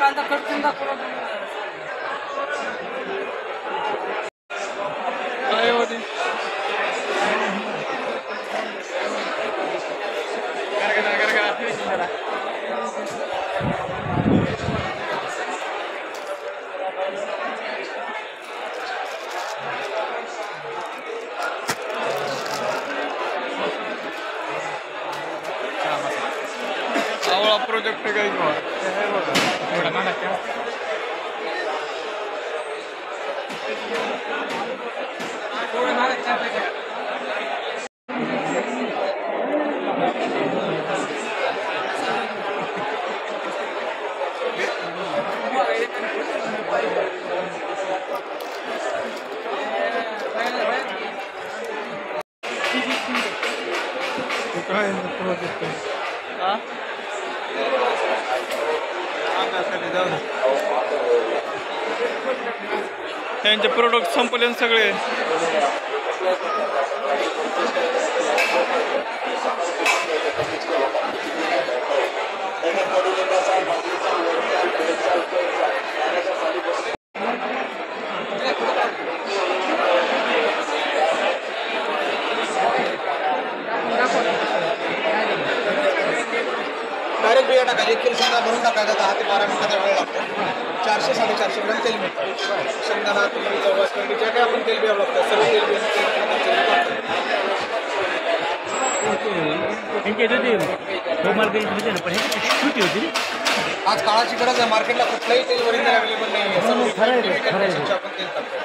कांदा कटून दाखव काय होते आवळा प्रोजेक्ट काय किंवा काय प्रोजेक्ट हा त्यांचे प्रोडक्ट संपले सगळे डायरेक्ट बिया टाकायची 1 किलो शेंगदाणा भरून टाकायचा 10 ते 12 मिनिटाचा वेळ लागतो 400-450 ग्राम तेल मिळतं शेंगदाणा तुम्ही जवळपास जे काही आपण तेल बिया लागतं सर्व तेल बिया आज काळाची गरज आहे मार्केटला कुठलंही तेल वरील अवेलेबल नाही आहे सर्व आपण तेल टाकतो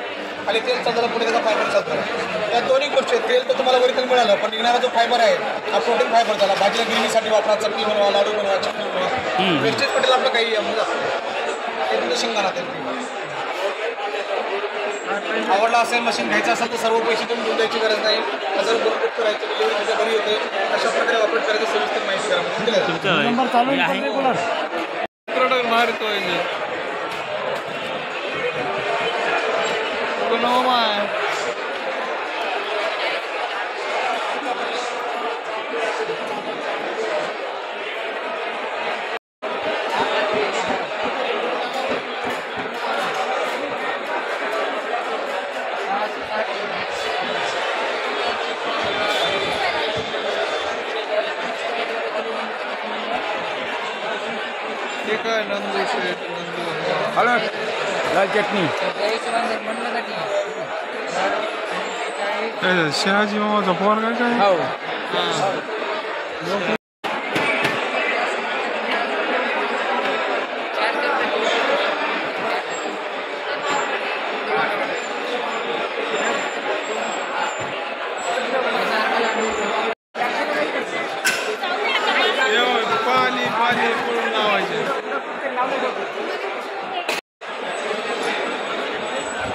खाली तेल चालतं पुढे त्याचा फायबर चालतं त्या दोन्ही गोष्टी तेल तर तुम्हाला वरील मिळालं पण निघणारा जो फायबर आहे हा प्रोटीन फायबर झाला भाजीला गिरणीसाठी वापरा चटणी बनवा लाडू बनवा चटणी बनवा वेस्टेज पटेल आपलं काही ते तुमचं शेंगदाणा तेल आवडला असेल मशीन घ्यायचं असेल तर सर्व पैसे तुम्ही घेऊन द्यायची गरज नाही जर बुक करायचं डिलिव्हरी तुमच्या घरी होते अशा प्रकारे वापर करायचं सविस्तर माहिती करा नंबर चालू आहे रेग्युलर प्रोडक्ट मारतो काय नंदू शेठ हॅलो लाल चटणी शहाजी मामाचा फोन काय काय हो पाणी पाणी करून लावायचे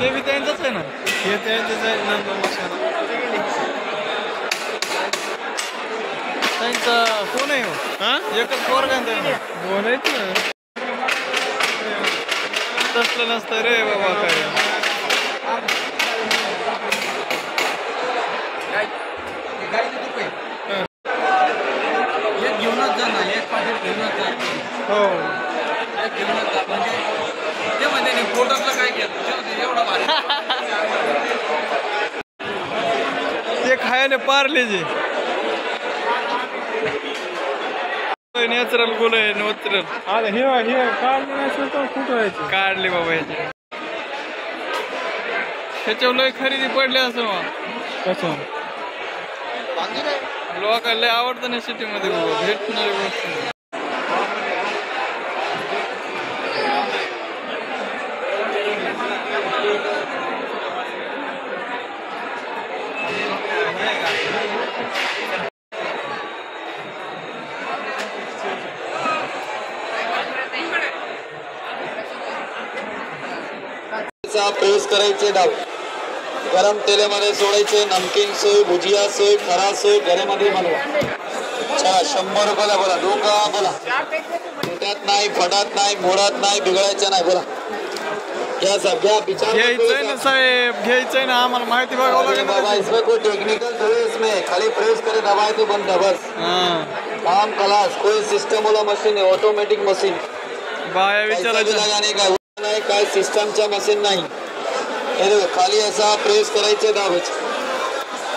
ते बी त्यांचंच आहे ना हे त्यांचंच आहे नंतर त्यांचा कोण आहे हो हां एकच पोरगा बोलायचं तसलं नसतं रे बाबा काय घेऊनच जा ना एक पाकिट घेऊनच जा हो घेऊनच जा म्हणजे ते म्हणजे फोटोतलं काय घेत एवढं भारी ते खायला पारले जे नॅचरल गुल आहे नॅचरल अरे हे काढले नसेल तर कुठं व्हायचं काढले बाबा याचे ह्याच्यावर लय खरेदी पडली असं मग कसं लोकांना आवडतं ना सिटीमध्ये बाबा भेटणारी वस्तू प्रेस करायचे डाव गरम तेलामध्ये सोडायचे नमकीन सोय भुजिया सोय खरा सोय घरामध्ये बनवा चला 100 रुपयाला बोला डोका बोला त्यात नाही फटात नाही मोडात नाही बिघडायचं नाही बोला या सगळ्या विचार घ्यायचंय ना साहेब घ्यायचंय ना आम्हाला माहिती बघावं लागेल बाबा इसमें कोई टेक्निकल थोड़ी इसमें खाली प्रेस करे दबाए तो बनता बस काम खलास कोई सिस्टम वाला मशीन है ऑटोमेटिक मशीन बाया पैसा भी विचारायचं लगाने का नाही काय सिस्टमचा मशीन नाही हे देखो खाली असा प्रेस करायचे दाबायचे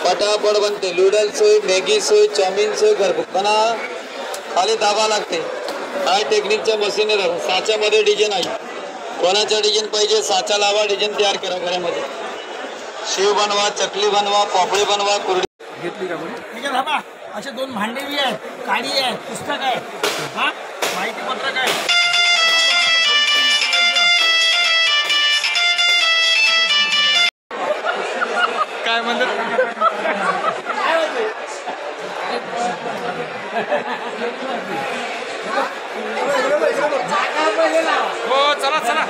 पटापट बनते नूडल्स सोय मॅगी सोय चाउमिन सोय घरगुती पण खाली दाबा लागते काय टेक्निकच्या मशीन आहे साच्यामध्ये डिझाईन आहे कोणाचा डिझाईन पाहिजे साचा लावा डिझाईन तयार करा घरामध्ये शेव बनवा चकली बनवा पापडी बनवा कुरडी घेतली का म्हणे ठीक आहे बाबा असे 2 भांडे बी आहेत काडी आहे पुस्तक आहे हा माहिती पत्रक आहे काय म्हणतात हो चला चला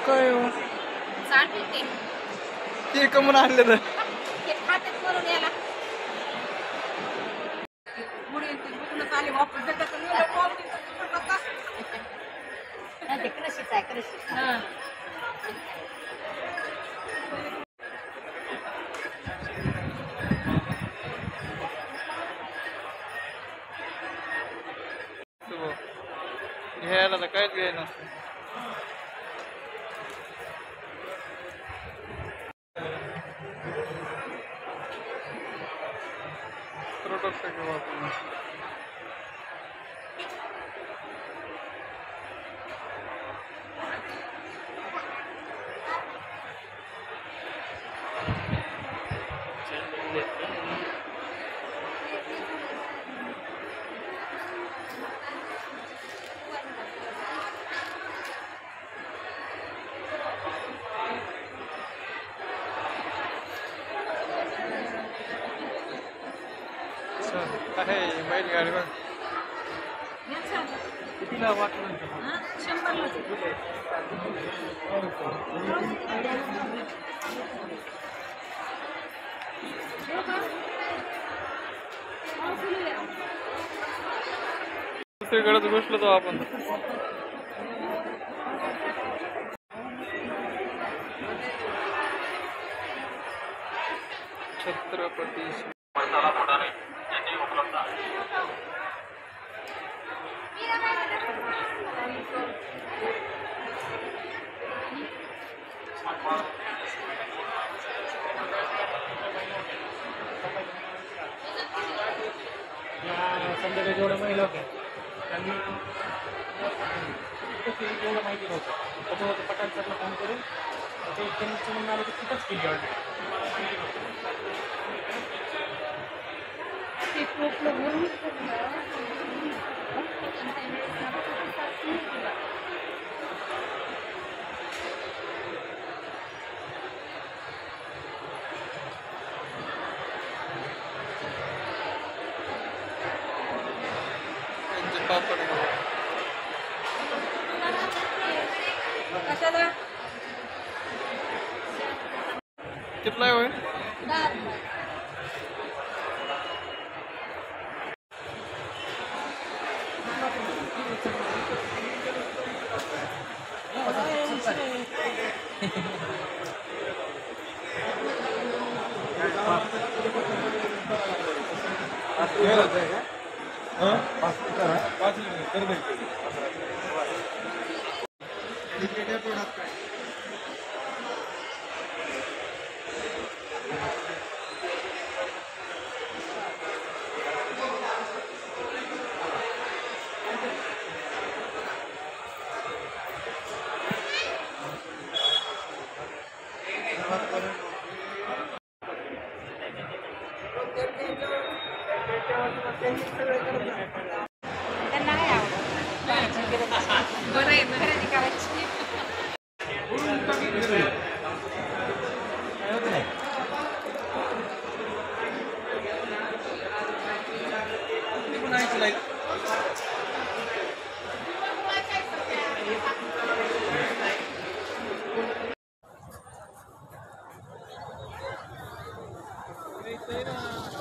काय हो? ते कमून आणले तर घ्यायला तर काहीच घ्यायला नसतं प्रोडक्ट घेऊ आपण आहे बैलगाडी बघ कितीला वाटलं दुसरीकडेच घुसलो तो आपण छत्रपती संध्याकाळी जेवढ्या महिला होत्या त्यांनी जेवढं माहिती नव्हतं त्याच्यावर पटांचा फोन करून ते त्यांचं म्हणणं आलं की तिथंच केली कितला होईल त्यांना काय आवडत बरं आहे खरेदी करायची इथं आहे ना